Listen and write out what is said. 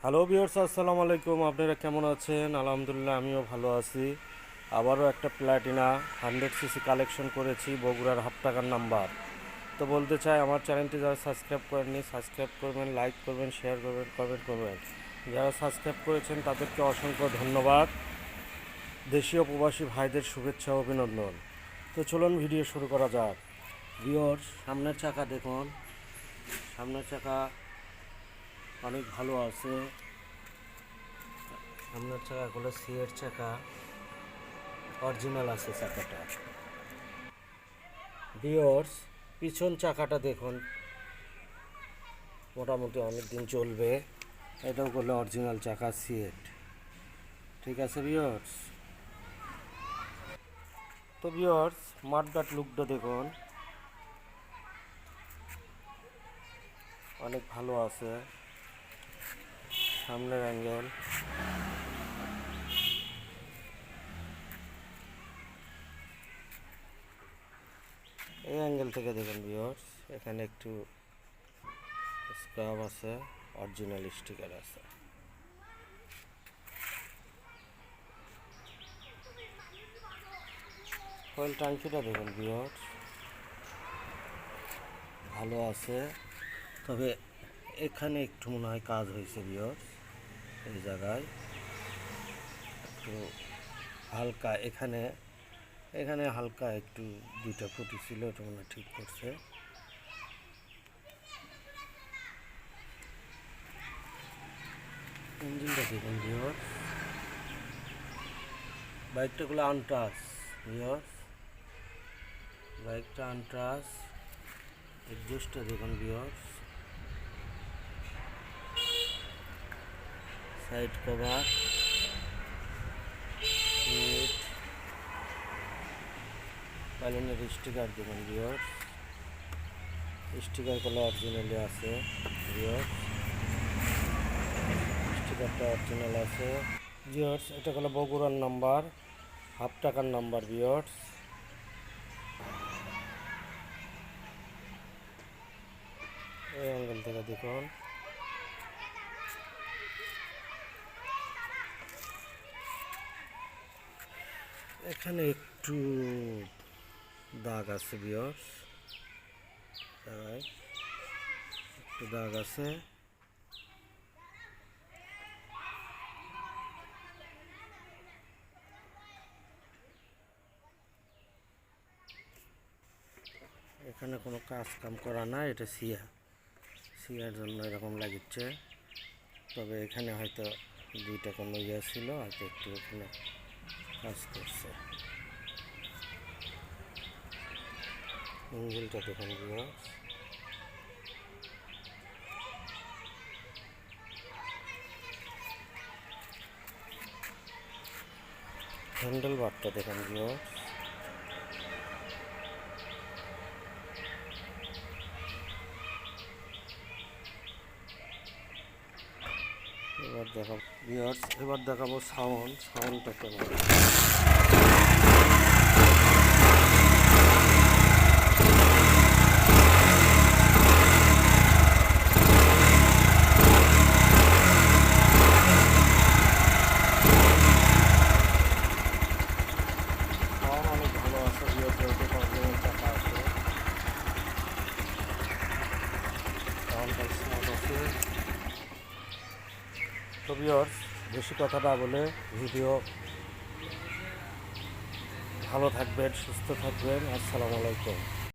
Hello viewers, আসসালামু আলাইকুম। আপনারা কেমন আছেন? আলহামদুলিল্লাহ, আমিও ভালো আছি। আবারও একটা প্ল্যাটিনা 100 সিসি কালেকশন করেছি, বগুড়ার হাফ টাকার নাম্বার। তো বলতে চাই, আমার চ্যানেলটি যারা সাবস্ক্রাইব করেননি, সাবস্ক্রাইব করবেন, লাইক করবেন, শেয়ার করবেন, কমেন্ট করবেন। যারা সাবস্ক্রাইব করেছেন তাদেরকে অসংখ্য ধন্যবাদ। দেশীয় প্রবাসী ভাইদের শুভেচ্ছা ও অভিনন্দন। তো চলুন ভিডিও শুরু করা যাক। ভিউয়ার্স, সামনের চাকা দেখুন, সামনের চাকা অনেক ভালো আছে। সামনের চাকাগুলো সিয়ের চাকা, অরিজিনাল আছে চাকাটা। ভিউয়ার্স, পিছন চাকাটা দেখুন, মোটামুটি অনেক দিন চলবে। এটাও করলে অরিজিনাল চাকা সিয়েট। ঠিক আছে ভিউয়ার্স। তো ভিউয়ার্স, মাঠঘাট লুকটা দেখুন, অনেক ভালো আছে। সামনের অ্যাঙ্গেল, এই অ্যাঙ্গেল থেকে দেখুন ভিউয়ার্স, এখানে একটু স্ক্রাব আছে, অরিজিনাল স্টিকার আছে। অয়েল ট্যাঙ্কিটা দেখুন ভিউয়ার্স, ভালো আছে। তবে এখানে একটু মনে হয় কাজ হয়েছে ভিউয়ার্স, এই জায়গায় একটু হালকা, এখানে এখানে হালকা একটু দুইটা ফুটি ছিল, ওটা মনে হয় ঠিক করছে। ইঞ্জিনটা দেখুন ভিউয়ার্স, বাইকটাগুলো আনটাচ ভিউয়ার্স, বাইকটা আনটাচ। এক্সজস্টটা দেখুন ভিউয়ার্স, সাইড কভার, সিট, পাইলনের স্টিকার দেখুন ভিউয়ার্স, স্টিকারগুলো অরিজিনালি আছে ভিউয়ার্স, স্টিকারটা অরিজিনাল আছে ভিউয়ার্স। এটা হলো বগুড়ার নাম্বার, হাফ টাকার নাম্বার ভিউয়ার্স। এই অ্যাঙ্গেল থেকে দেখুন, এখানে একটু দাগ আছে ভিউয়ার্স, একটু দাগ আছে। এখানে কোনো কাজ কাম করা না, এটা সিয়ার জন্য এরকম লাগিচ্ছে। তবে এখানে হয়তো দুইটা কোনো ইয়ে ছিল, হয়তো একটু এখানে কাজ করছে। ইঞ্জিনটা দেখুন ভিউয়ার্স, হ্যান্ডেল বারটা দেখুন ভিউয়ার্স, এবার দেখাবো সাউন্ডটা কেমন। সাউন্ড অনেক ভালো আছে ভিউয়ার্স, যেহেতু অরিজিনাল চাকা আছে, সাউন্ডটা স্মুথ আছে। তো ভিউয়ার্স, বেশি কথা না বলে ভিডিও, ভালো থাকবেন, সুস্থ থাকবেন। আসসালামু আলাইকুম।